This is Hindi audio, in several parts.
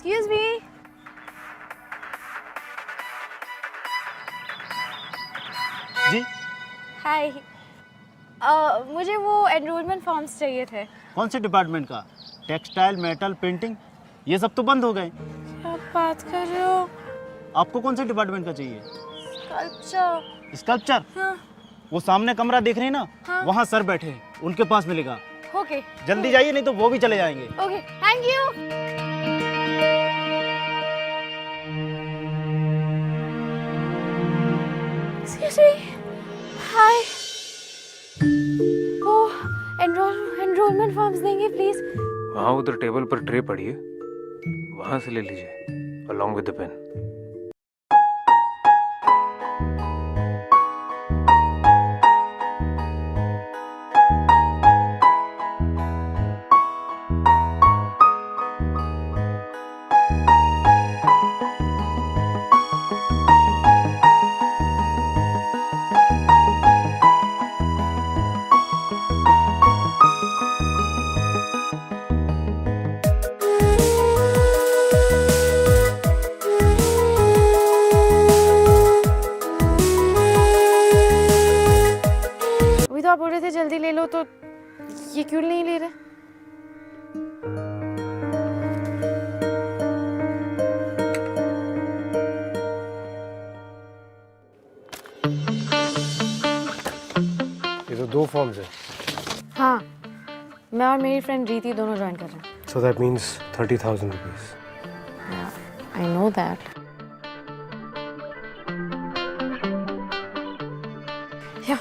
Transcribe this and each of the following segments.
Excuse me. जी Hi. मुझे वो एनरोलमेंट फॉर्म्स चाहिए थे। कौन से डिपार्टमेंट का? टेक्सटाइल, मेटल, पेंटिंग, ये सब तो बंद हो गए। क्या बात कर रहे हो? आपको कौन से डिपार्टमेंट का चाहिए? स्कल्पचर। स्कल्पचर? हाँ। वो सामने कमरा देख रहे हैं ना, हाँ। वहाँ सर बैठे हैं, उनके पास मिलेगा। ओके। जल्दी जाइए नहीं तो वो भी चले जाएंगे। Okay, thank you. Excuse me. Hi. वो एनरोलमेंट फॉर्म्स देंगे प्लीज? वहाँ उधर टेबल पर ट्रे पड़ी है, वहाँ से ले लीजिए along with the pen. अभी तो आप बोल रहे थे जल्दी ले लो, तो ये क्यों नहीं ले रहे? ये तो 2 फॉर्म्स है. हाँ, मैं और मेरी फ्रेंड रीति दोनों ज्वाइन कर रहे हैं। So that means 30,000 rupees. I know that. Yeah.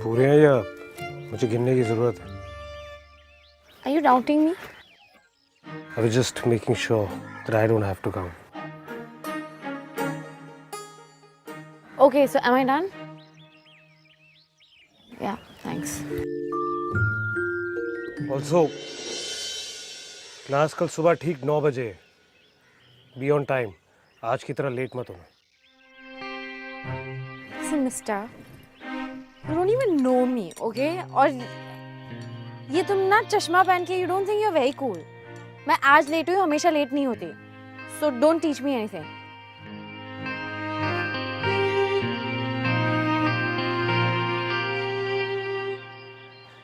पूरे हैं या मुझे गिनने की जरूरत है? Are you doubting me? I was just making sure that I don't have to count. Okay, so am I done? Yeah, thanks. Also, class कल सुबह ठीक 9 बजे. Be on time. आज की तरह लेट मत होना. Listen, mister, you don't even know me, okay? और ये तुम ना चश्मा पहन के you don't think you're very cool. मैं आज लेट हुई, हमेशा लेट नहीं होती. So don't teach me anything.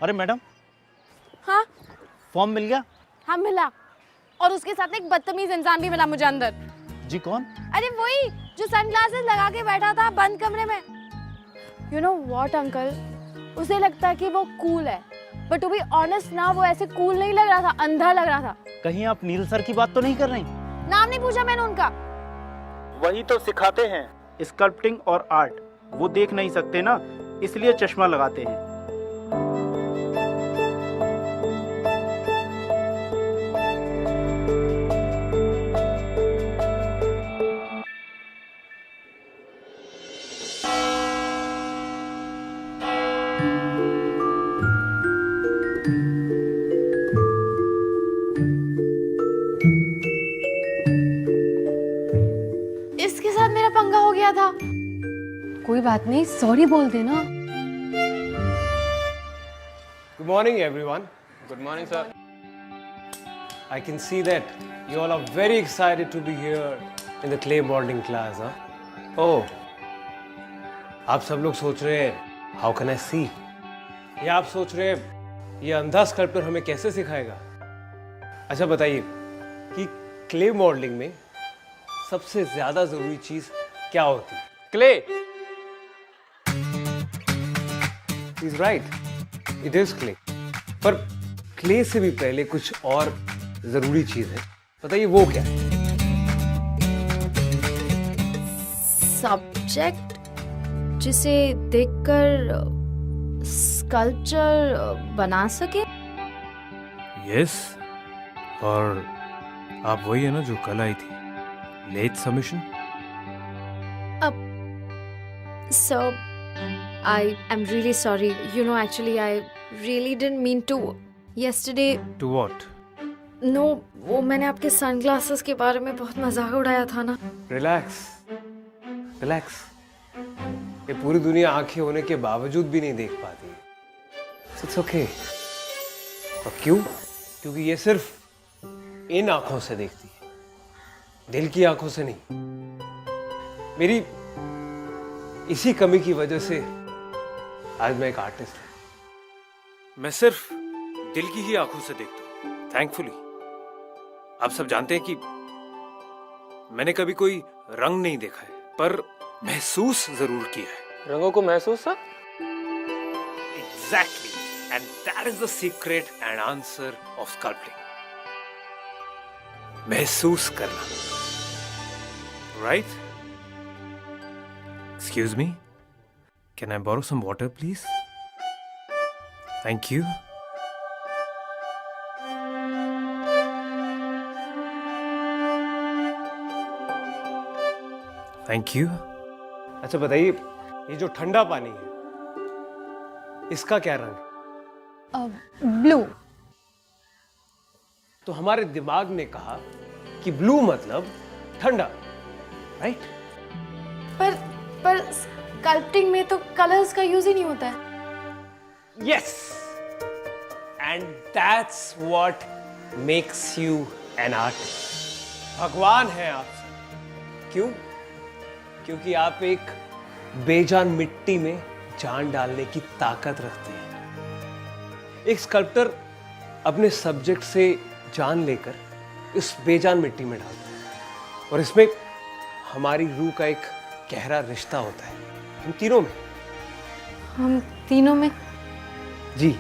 अरे मैडम, हाँ फॉर्म मिल गया? हाँ मिला, और उसके साथ एक बदतमीज इंसान भी मिला मुझे अंदर। जी कौन? अरे वही जो सनग्लासेस लगा के बैठा था बंद कमरे में। You know what, अंकल, उसे लगता है कि वो कूल है, बट टू बी ऑनेस्ट ना, वो ऐसे कूल नहीं लग रहा था, अंधा लग रहा था। कहीं आप नील सर की बात तो नहीं कर रही? नाम नहीं पूछा मैंने उनका। वही तो सिखाते हैं, स्कल्पटिंग और आर्ट। वो देख नहीं सकते ना, इसलिए चश्मा लगाते हैं। इसके साथ मेरा पंगा हो गया था। कोई बात नहीं, सॉरी बोल देना। Good morning, everyone. Good morning, sir. I can see that you all are very excited to be here in the clay molding class, huh? Oh, आप सब लोग सोच रहे हैं how can I see? या आप सोच रहे हैं ये अंधा स्कल्पचर हमें कैसे सिखाएगा? अच्छा बताइए कि क्ले मॉडलिंग में सबसे ज्यादा जरूरी चीज क्या होती है? Clay. He's right. It is clay. पर क्ले से भी पहले कुछ और जरूरी चीज है, बताइए वो क्या है? सब्जेक्ट जिसे देखकर स्कल्पचर बना सके। यस, और आप वही है ना जो कल आई थी, late submission? So, I am really sorry. You know, actually, I really didn't mean to. Yesterday, to what? no, वो मैंने आपके सनग्लासेस के बारे में बहुत मजाक उड़ाया था ना। Relax, relax. ये पूरी दुनिया आंखें होने के बावजूद भी नहीं देख पाती। It's okay. और क्यों? क्योंकि ये सिर्फ इन आंखों से देखती है, दिल की आंखों से नहीं। मेरी इसी कमी की वजह से आज मैं एक आर्टिस्ट हूं। मैं सिर्फ दिल की ही आंखों से देखता हूं। थैंकफुली आप सब जानते हैं कि मैंने कभी कोई रंग नहीं देखा है, पर महसूस जरूर किया है। रंगों को महसूस sir? Exactly, and that is the secret and answer of sculpting. महसूस करना, right? Excuse me, can I borrow some water, please? Thank you. Thank you. अच्छा बताइए, ये जो ठंडा पानी है, इसका क्या रंग है? ब्लू। तो हमारे दिमाग ने कहा कि ब्लू मतलब ठंडा, राइट? पर स्कल्पटिंग में तो कलर्स का यूज ही नहीं होता है। Yes, and that's what makes you an artist. भगवान है आप सब। क्यों? क्योंकि आप एक बेजान मिट्टी में जान डालने की ताकत रखते हैं। एक स्कल्प्टर अपने सब्जेक्ट से जान लेकर इस बेजान मिट्टी में डालता है, और इसमें हमारी रूह का एक गहरा रिश्ता होता है हम तीनों में। जी,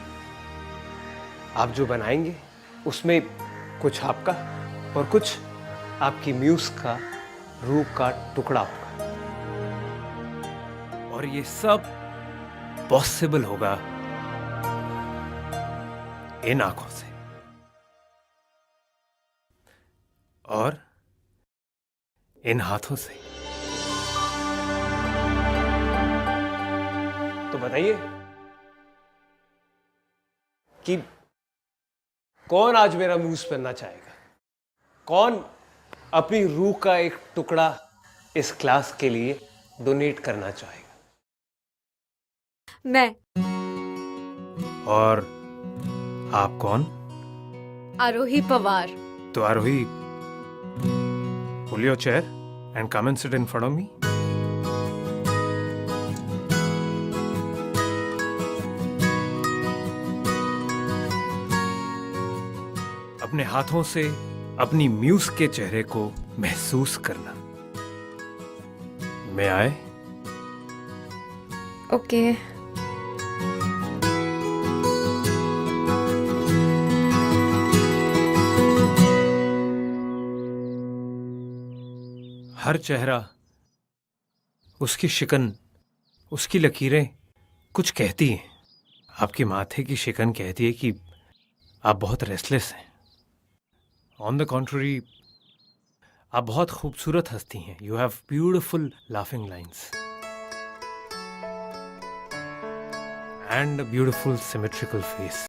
आप जो बनाएंगे उसमें कुछ आपका और कुछ आपकी म्यूज का रूह का टुकड़ा होगा, और ये सब पॉसिबल होगा इन आंखों से और इन हाथों से। तो बताइए कि कौन आज मेरा म्यूज पहनना चाहेगा? कौन अपनी रूह का एक टुकड़ा इस क्लास के लिए डोनेट करना चाहेगा? मैं। और आप कौन? आरोही पवार। तो आरोही, pull your chair and come and sit in front of me. अपने हाथों से अपनी म्यूज के चेहरे को महसूस करना। मैं आए? ओके। हर चेहरा, उसकी शिकन, उसकी लकीरें कुछ कहती हैं। आपके माथे की शिकन कहती है कि आप बहुत रेस्टलेस हैं। ऑन द कॉन्ट्ररी, आप बहुत खूबसूरत हंसती हैं। You have beautiful laughing lines and a beautiful symmetrical face.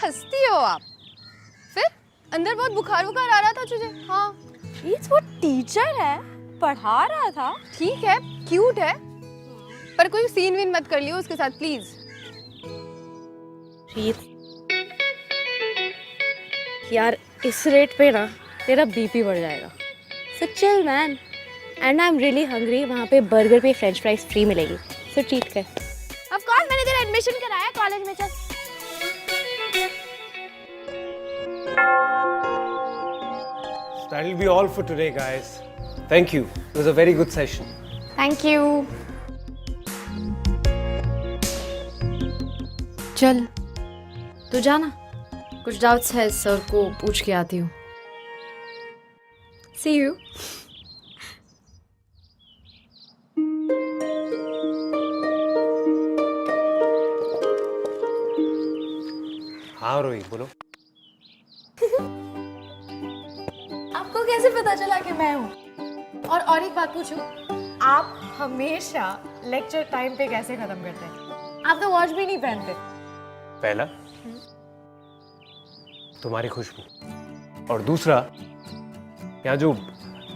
हंसती हो आप? फिर अंदर बहुत बुखार बुखार आ रहा था तुझे। हाँ, प्लीज, वो टीचर है, पढ़ा रहा था। ठीक है, क्यूट है, पर कोई सीन विन मत कर लियो उसके साथ प्लीज। यार इस रेट पे ना तेरा बीपी बढ़ जाएगा। So chill man, and I am really hungry. वहाँ पे बर्गर पे फ्रेंच फ्राइज फ्री मिलेगी, सो ट्रीट कर। ऑफ कोर्स मैंने तेरा एडमिशन कराया कॉलेज में। चल That'll be all for today, guys. Thank you. It was a very good session. Thank you. चल तू जाना, कुछ डाउट्स है सर को पूछ के आती हूँ। सी यू। हाँ रोही, बोलो। आपको कैसे पता चला कि मैं हूँ? और एक बात पूछूं, आप हमेशा लेक्चर टाइम पे कैसे खत्म करते हैं? आप तो वॉच भी नहीं पहनते। पहला, तुम्हारी खुशबू, और दूसरा, यहाँ जो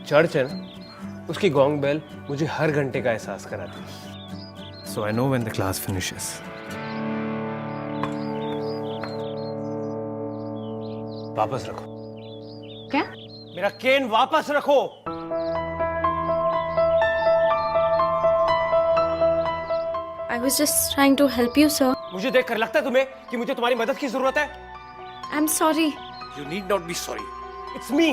चर्च है ना, उसकी गॉन्ग बेल मुझे हर घंटे का एहसास कराती है। So I know when the class finishes. वापस रखो। क्या? मेरा केन वापस रखो। I was just trying to help you, sir. मुझे देखकर लगता है तुम्हें कि मुझे तुम्हारी मदद की जरूरत है? I'm sorry. You need not be sorry. It's me,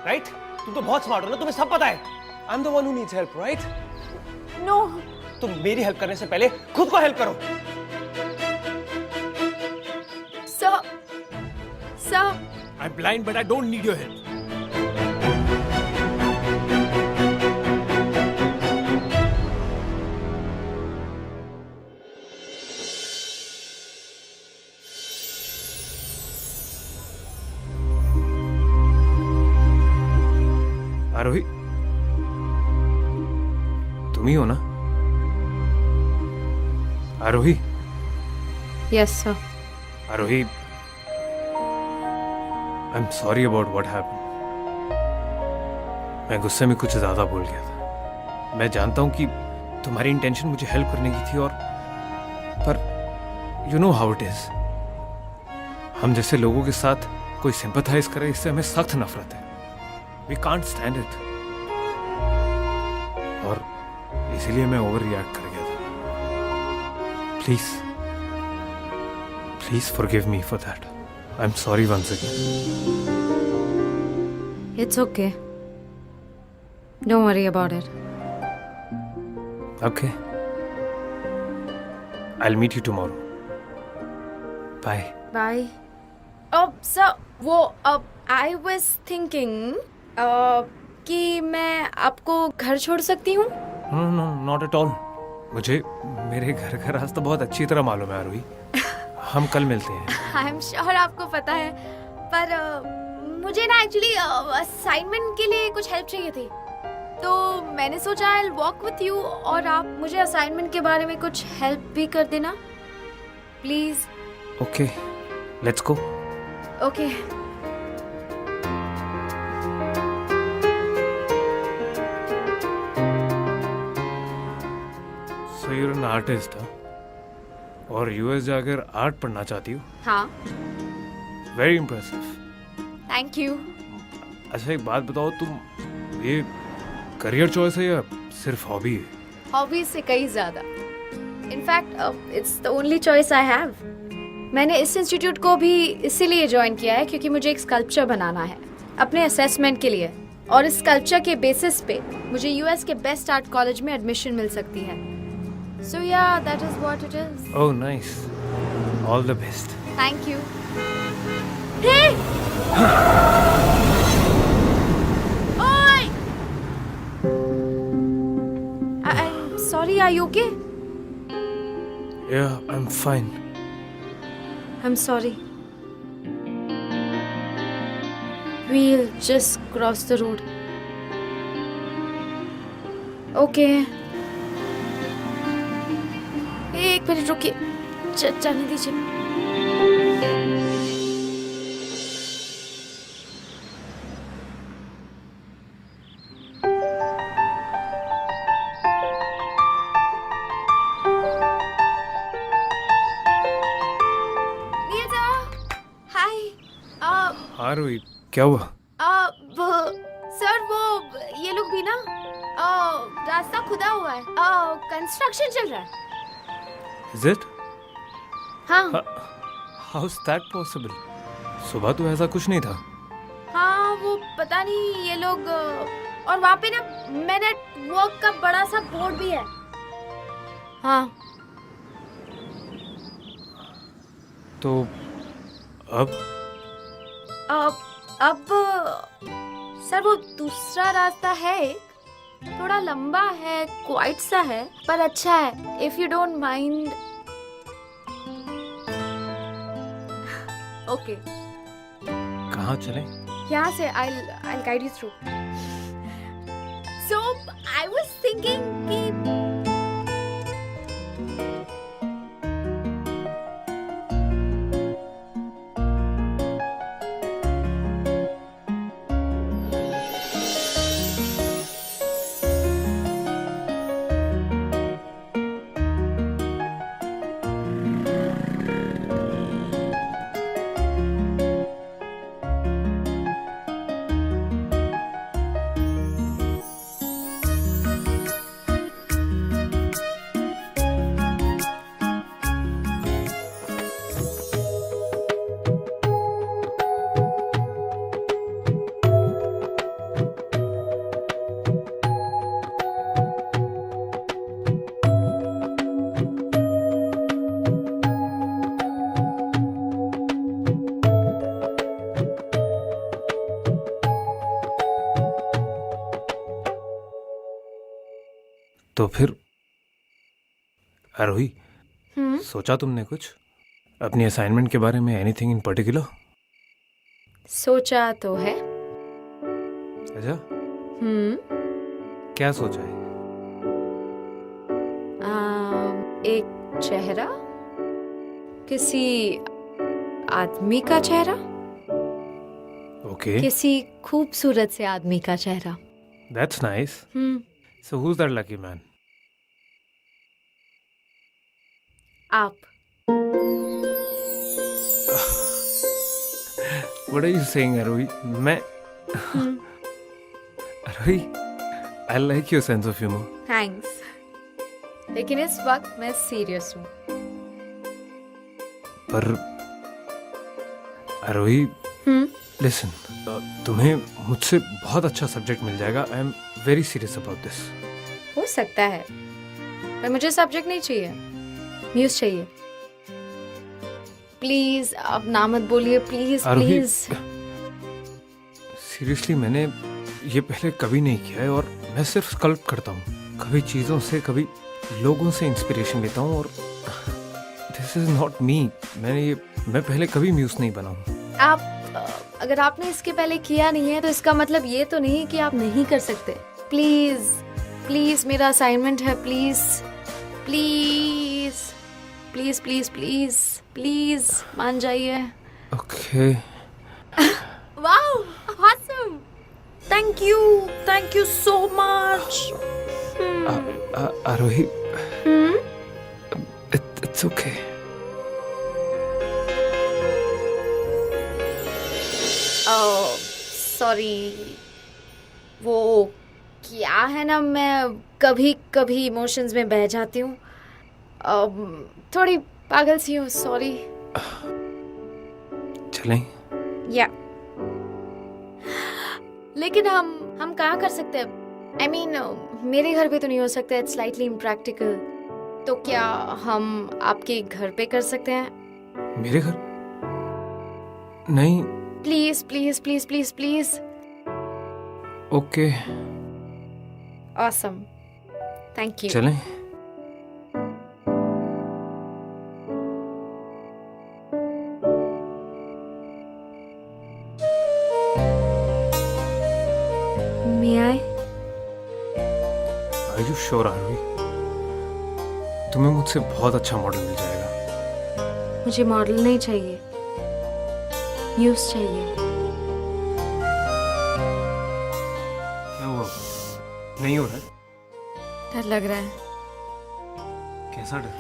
right? तुम तो बहुत स्मार्ट हो ना, तुम्हें सब पता है। I'm the one who needs help, right? No. तुम मेरी हेल्प करने से पहले खुद को हेल्प करो। Sir. I'm blind, but I don't need your help. आरोही, तुम ही हो ना? आरोही, Yes, sir. Aarohi, I'm sorry about what happened. मैं गुस्से में कुछ ज्यादा बोल गया था। मैं जानता हूँ कि तुम्हारी इंटेंशन मुझे हेल्प करने की थी, और पर you know how it is. हम जैसे लोगों के साथ कोई सिंपैथाइज करे, इससे हमें सख्त नफरत है। We can't stand it. और इसीलिए मैं ओवर रिएक्ट कर गया था। Please forgive me for that. I'm sorry once again. It's okay. Don't worry about it. Okay. I'll meet you tomorrow. Bye. Bye. Sir, I was thinking कि मैं आपको घर छोड़ सकती हूँ? No, not at all. मुझे मेरे घर का रास्ता बहुत अच्छी तरह मालूम है आरोही। हम कल मिलते हैं। आई एम श्योर आपको पता है, पर मुझे ना एक्चुअली असाइनमेंट के लिए कुछ हेल्प चाहिए थी, तो मैंने सोचा I will walk with you, और आप मुझे असाइनमेंट के बारे में कुछ हेल्प भी कर देना please. Okay, let's go. Okay. So you're an artist, huh? और यूएस जाकर आर्ट पढ़ना चाहती हो? हाँ। Very impressive. Thank you. अच्छा एक बात बताओ, तुम ये करियर चॉइस है या सिर्फ हॉबी है? हॉबीज से कई ज्यादा। In fact it's the only choice I have. मैंने इस इंस्टीट्यूट को भी इसीलिए ज्वाइन किया है क्योंकि मुझे एक स्कल्पचर बनाना है अपने असेसमेंट के लिए, और इस स्कल्पचर के बेसिस पे मुझे यूएस के बेस्ट आर्ट कॉलेज में एडमिशन मिल सकती है। So yeah, that is what it is. Oh, nice. All the best. Thank you. Hey! Oi! I'm sorry, are you okay? Yeah, I'm fine. I'm sorry. We'll just cross the road. Okay. एक मिनट रुकिए, जाने दीजिए। हाय। हाँ रोहित, क्या हुआ? सर वो ये लोग भी ना रास्ता खुदा हुआ है, कंस्ट्रक्शन चल रहा है। Is it? हाँ How's that possible? सुबह तो ऐसा कुछ नहीं था। हाँ वो पता नहीं ये लोग और वहाँ पे ना नेटवर्क का बड़ा सा बोर्ड भी है। हाँ तो अब अब सर वो दूसरा रास्ता है एक, थोड़ा लंबा है, क्वाइट सा है, पर अच्छा है, if you don't mind. Okay कहाँ चलें? यहाँ से I'll guide you through. So I was thinking कि तो फिर आरोही, सोचा तुमने कुछ अपनी असाइनमेंट के बारे में? Anything in particular? सोचा तो है। अच्छा, क्या सोचा है? एक चेहरा, किसी आदमी का चेहरा, ओके, किसी खूबसूरत से आदमी का चेहरा। That's nice. So who is that lucky man? आप। What are you saying, Arohi? मैं Arohi, I like your sense of humor. Thanks, लेकिन इस वक्त मैं सीरियस हूँ। पर आरोही, लिसन, तुम्हें मुझसे बहुत अच्छा सब्जेक्ट मिल जाएगा। I am very serious about this. हो सकता है, पर मुझे सब्जेक्ट नहीं चाहिए, म्यूज चाहिए। प्लीज आप ना मत बोलिए, प्लीज आरोही, प्लीज। सीरियसली मैंने ये पहले कभी नहीं किया है और मैं सिर्फ स्कल्प करता हूँ। कभी चीज़ों से, कभी लोगों से इंस्पिरेशन लेता हूँ और दिस इज नॉट मी। मैं पहले कभी म्यूज नहीं बना हूँ। अगर आपने इसके पहले किया नहीं है तो इसका मतलब ये तो नहीं कि आप नहीं कर सकते। प्लीज प्लीज, मेरा असाइनमेंट है, please please please please please please मान जाइए। Okay. Wow, awesome, thank you so much. Aarohi, it's okay. Sorry, वो क्या है ना, मैं कभी कभी इमोशंस में बह जाती हूँ, थोड़ी पागल सी हूँ, सॉरी। चलें? या लेकिन हम कहाँ कर सकते हैं? आई मीन मेरे घर पे तो नहीं हो सकता, इट्स स्लाइटली इम्प्रैक्टिकल। तो क्या हम आपके घर पे कर सकते हैं? मेरे घर? नहीं। Please please please please please. Okay, awesome, thank you. चलें? May I? Are you sure, आरोही? तुम्हें मुझसे बहुत अच्छा मॉडल मिल जाएगा। मुझे मॉडल नहीं चाहिए, न्यूज़ चाहिए। क्या हुआ? नहीं हो रहा है? डर लग रहा है। कैसा डर?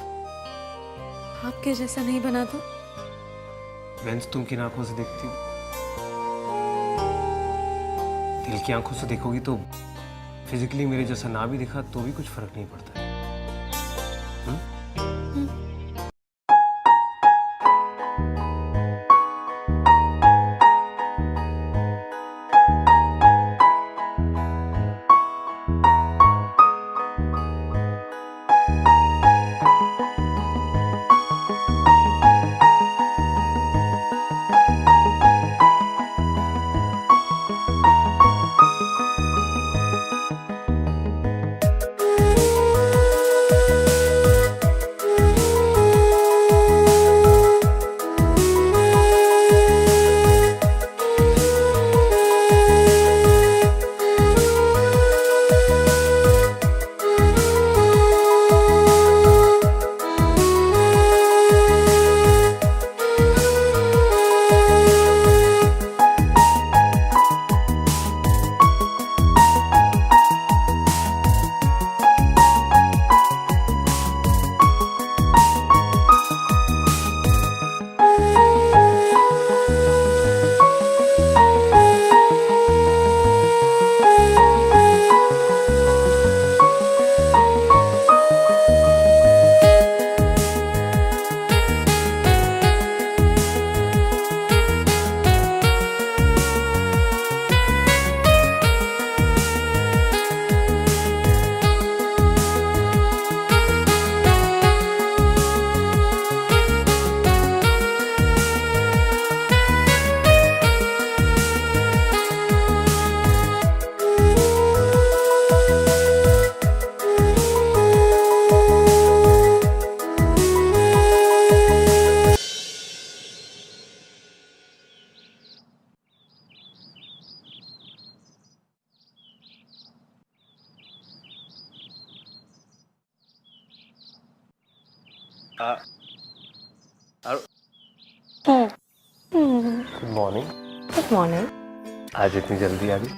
आपके जैसा नहीं बना तो? बेंच तुम किन आंखों से देखती हो? दिल की आंखों से देखोगी तो फिजिकली मेरे जैसा ना भी दिखा तो भी कुछ फर्क नहीं पड़ता है। Good morning. Good morning. आज इतनी जल्दी आ गई?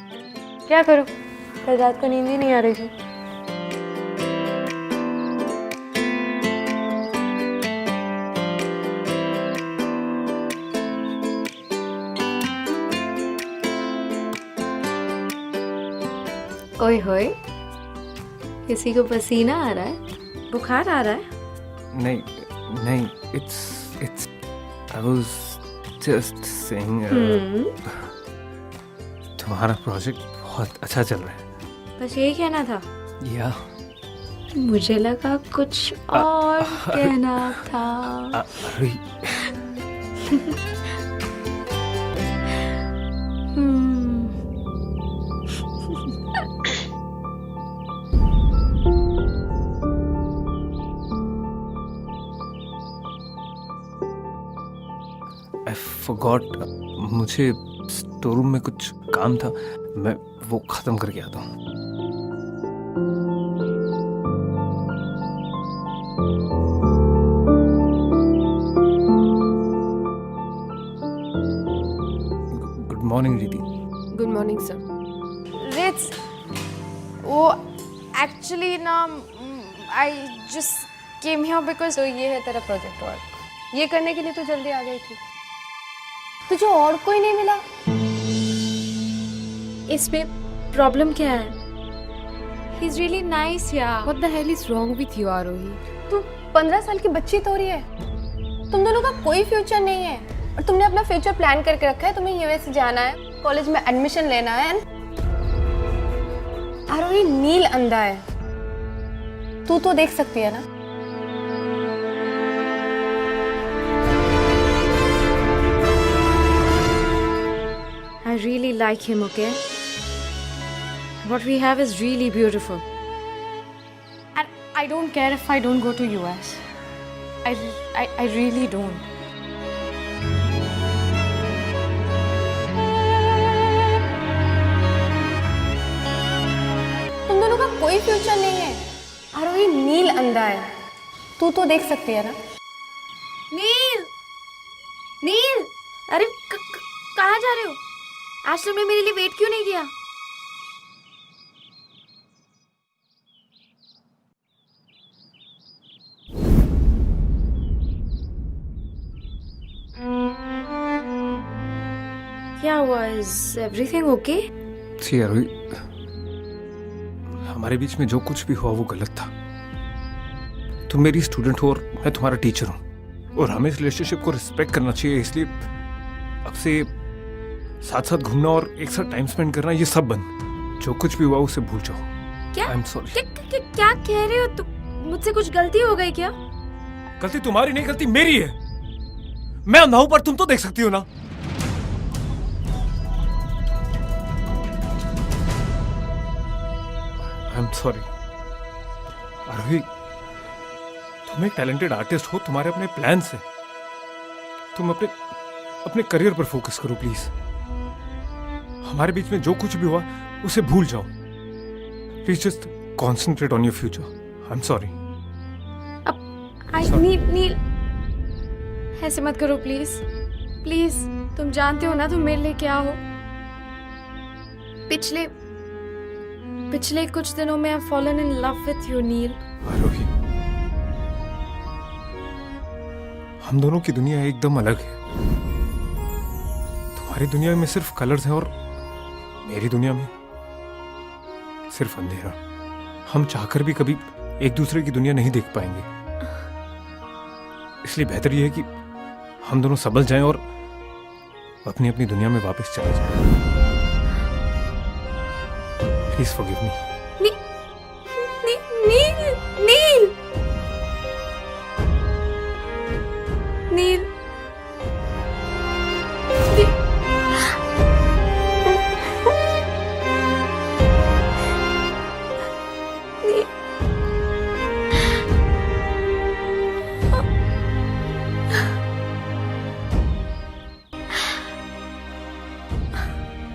क्या करूँ, कल रात को नींद ही नहीं आ रही थी। ओए होए, किसी को पसीना आ रहा है, बुखार आ रहा है? नहीं नहीं, it's I was just saying तुम्हारा प्रोजेक्ट बहुत अच्छा चल रहा है। बस यही कहना था? या मुझे लगा कुछ और कहना था। अरे I forgot, मुझे स्टोर रूम में कुछ काम था, मैं वो खत्म करके आता हूँ। गुड मॉर्निंग दीदी। Good morning sir. रिट्स, वो एक्चुअली ना, I just came here because तो ये है तेरा प्रोजेक्ट वर्क, ये करने के लिए तो जल्दी आ गई थी। तुझे और कोई नहीं मिला? इसमें प्रॉब्लम क्या है? ही इज रियली नाइस यार। What the hell is wrong with you, आरोही? तू 15 साल की बच्ची तो रही है, तुम दोनों का कोई फ्यूचर नहीं है और तुमने अपना फ्यूचर प्लान करके रखा है। तुम्हें यूएस जाना है, कॉलेज में एडमिशन लेना है। आरोही, नील अंधा है, तू तो देख सकती है ना। I really like him, okay? What we have is really beautiful. And I don't care if I don't go to US. I really don't. तुम दोनों का कोई फ्यूचर नहीं है। आरोही, नील अंधा है, तू तो देख सकती है ना। नील, नील, अरे कहाँ जा रहे हो? आज तुमने मेरे लिए वेट क्यों नहीं किया? क्या हुआ? Is everything okay? सी आरोही, हमारे बीच में जो कुछ भी हुआ वो गलत था। तुम मेरी स्टूडेंट हो और मैं तुम्हारा टीचर हूं, और हमें इस रिलेशनशिप को रिस्पेक्ट करना चाहिए। इसलिए अब से साथ साथ घूमना और एक साथ टाइम स्पेंड करना ये सब बंद। जो कुछ भी हुआ उसे भूल जाओ। क्या आई एम सॉरी। क्या कह रहे हो तुम? मुझसे कुछ गलती हो गई क्या? गलती तुम्हारी नहीं, गलती मेरी है। मैं अंधा हूं पर तुम तो देख सकती हो ना। आई एम सॉरी आरोही, तुम एक टैलेंटेड आर्टिस्ट हो, तुम्हारे अपने प्लान्स हैं। तुम अपने करियर पर फोकस करो प्लीज। हमारे बीच में जो कुछ भी हुआ उसे भूल जाओ। Please just concentrate on your future. I am sorry. Neel, ऐसे मत करो प्लीज प्लीज। तुम जानते हो ना तुम मेरे लिए क्या हो। पिछले कुछ दिनों में I fallen in love with you Neel. Arohi, हम दोनों की दुनिया एकदम अलग है। तुम्हारी दुनिया में सिर्फ कलर्स हैं और मेरी दुनिया में सिर्फ अंधेरा। हम चाहकर भी कभी एक दूसरे की दुनिया नहीं देख पाएंगे। इसलिए बेहतर यह है कि हम दोनों संभल जाएं और अपनी अपनी दुनिया में वापस चले जाएं। Please forgive me. नील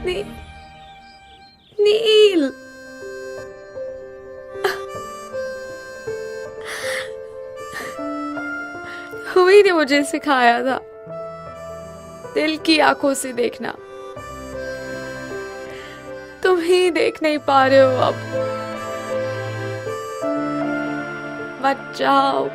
नील नील हुई ने मुझे सिखाया था दिल की आंखों से देखना। तुम ही देख नहीं पा रहे हो अब। मत जाओ।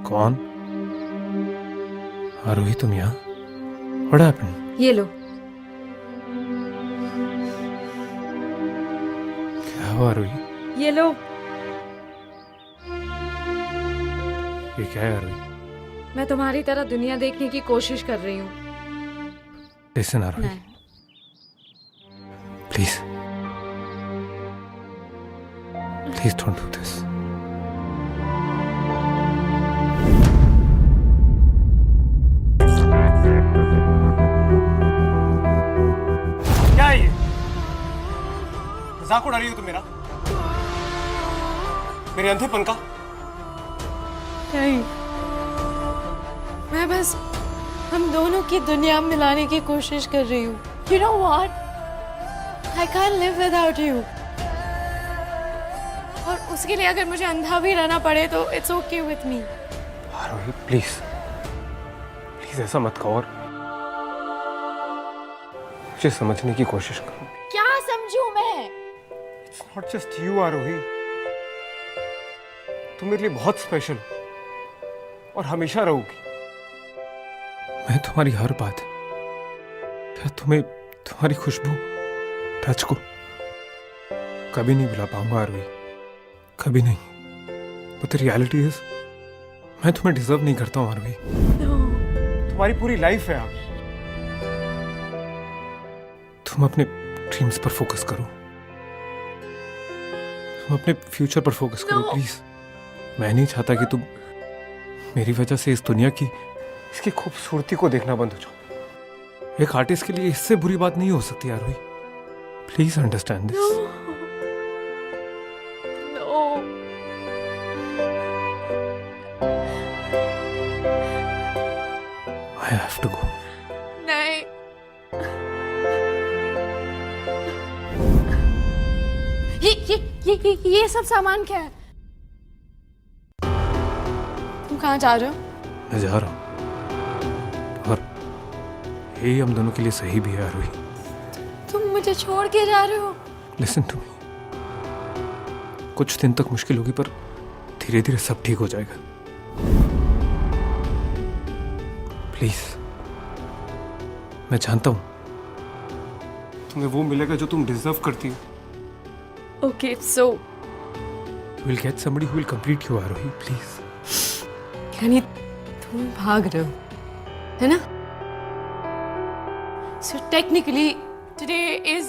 कौन? आरोही, तुम यहाँ? What happened? ये लो। क्या हुआ आरोही? ये लो। ये क्या है आरोही? मैं तुम्हारी तरह दुनिया देखने की कोशिश कर रही हूँ। Listen आरोही, नहीं। please, please don't do this. क्या है ये? मजाक उड़ा रही हो तुम मेरा? मेरे अंधेपन का? नहीं, मैं बस हम दोनों की दुनिया मिलाने की कोशिश कर रही हूँ। You know what? I can't live without you. और उसके लिए अगर मुझे अंधा भी रहना पड़े तो it's okay with me. Aarohi, please please ऐसा मत कहो और मुझे समझने की कोशिश करो। क्या समझूं मैं? It's not just you, आरोही. तुम मेरे लिए बहुत स्पेशल और हमेशा रहोगी। मैं तुम्हारी हर बात, क्या तुम्हें तुम्हारी खुशबू, टच को कभी नहीं भुला पाऊंगा आरोही, कभी नहीं। बट द रियलिटी इज मैं तुम्हें डिजर्व नहीं करता हूँ आरोही। तुम्हारी पूरी लाइफ है आप। तुम अपने ड्रीम्स पर फोकस करो, तुम अपने फ्यूचर पर फोकस करो प्लीज। मैं नहीं चाहता कि तुम मेरी वजह से इस दुनिया की इसकी खूबसूरती को देखना बंद हो जाओ। एक आर्टिस्ट के लिए इससे बुरी बात नहीं हो सकती Arohi. Please understand this. I have to go. नहीं, ये सब सामान क्या है? तुम कहाँ जा रहे हो? मैं जा रहा हूँ और यही हम दोनों के लिए सही भी है आरोही। तुम मुझे छोड़ के जा रहे हो? लिसन टू मी, कुछ दिन तक मुश्किल होगी पर धीरे धीरे सब ठीक हो जाएगा। प्लीज, मैं जानता हूं तुम्हें वो मिलेगा जो तुम डिजर्व करती हो। Okay, so you will get somebody who will complete you, Aarohi, please. यानी तुम भाग रहे हो, है ना? So technically today is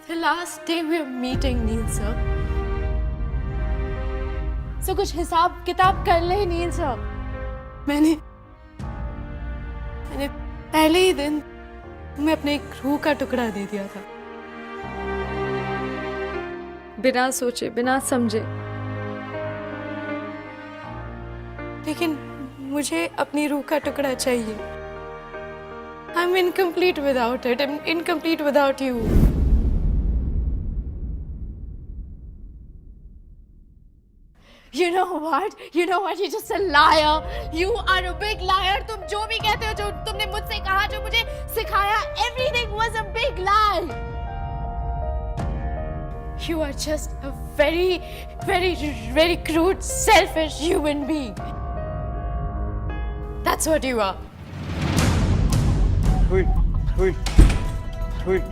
the last day we are meeting, Neil sir. So कुछ हिसाब किताब कर ले नील सर। मैंने पहले ही दिन तुम्हें अपने एक रूह का टुकड़ा दे दिया था, बिना सोचे बिना समझे। लेकिन मुझे अपनी रूह का टुकड़ा चाहिए। I'm incomplete without it. I'm incomplete without you. You know what? You know what? You're just a liar. You are a big liar. तुम जो भी कहते हो, जो तुमने मुझसे कहा, जो मुझे सिखाया, everything was a big lie. You are just a very, very, very crude, selfish human being. That's what you are.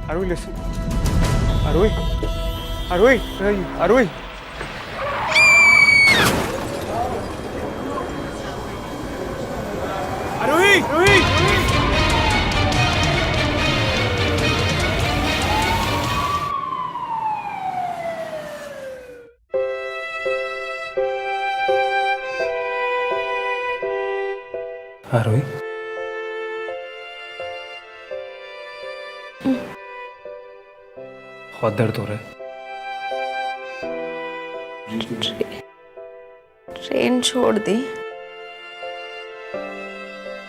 Arohi, listen. Arohi, where are you? Arohi. आरोही, बहुत दर्द हो रहा है। ट्रेन छोड़ दी,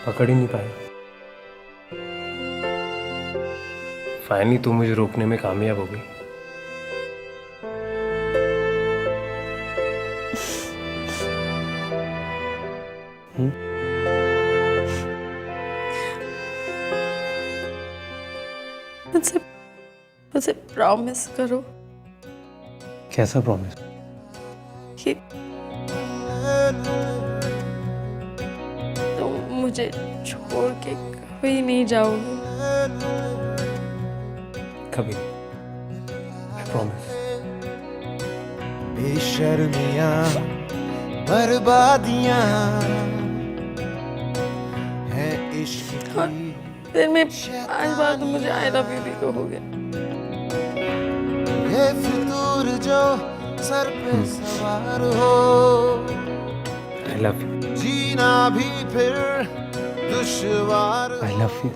पकड़ ही नहीं पाया। फाइनली तू मुझे रोकने में कामयाब हो गई। मुझे प्रॉमिस करो कैसा प्रॉमिस? कि तुम मुझे छोड़ के कभी नहीं जाओगे। कभी, प्रॉमिस। बेशर्मियां बर्बादियां है इश्क की। फिर मैं 5 बार तो मुझे आई लव यू भी कहोगे। ये फितूर जो सर पे सवार हो, आई लव यू। जीना भी फिर दुश्वार। I love you.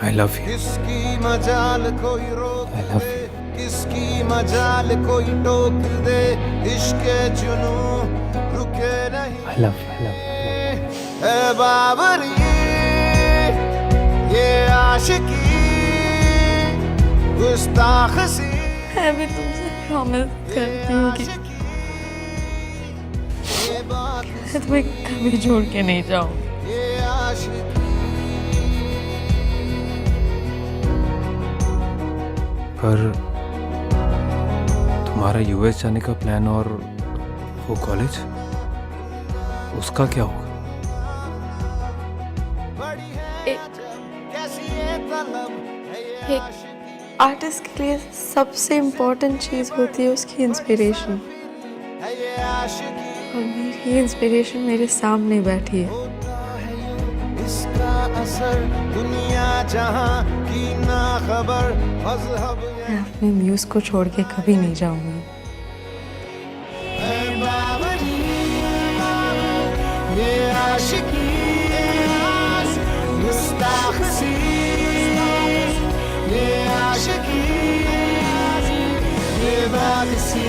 I love you. किसकी मजाल कोई रोक I love दे, किसकी मजाल कोई टोक दे। इश्क जुनू रुके नहीं। I love you. I love you. है बाबरी ये आशिकी गुस्ताख सी। मैं भी तुमसे प्रॉमिस करती हूँ कि ये बात मैं तुम्हें कभी छोड़ के नहीं जाऊँ। ये आशिकी। पर तुम्हारा यूएस जाने का प्लान और वो कॉलेज, उसका क्या होगा? एक आर्टिस्ट के लिए सबसे इम्पोर्टेंट चीज़ होती है उसकी इंस्पिरेशन, और मेरी इंस्पिरेशन मेरे सामने बैठी है। इसका असर दुनिया जहां की ना खबर मजहब मैं अपने म्यूज को छोड़ के कभी नहीं जाऊंगी। ये आशिकी मुस्ताखसी, ये आशिकी ये बात सी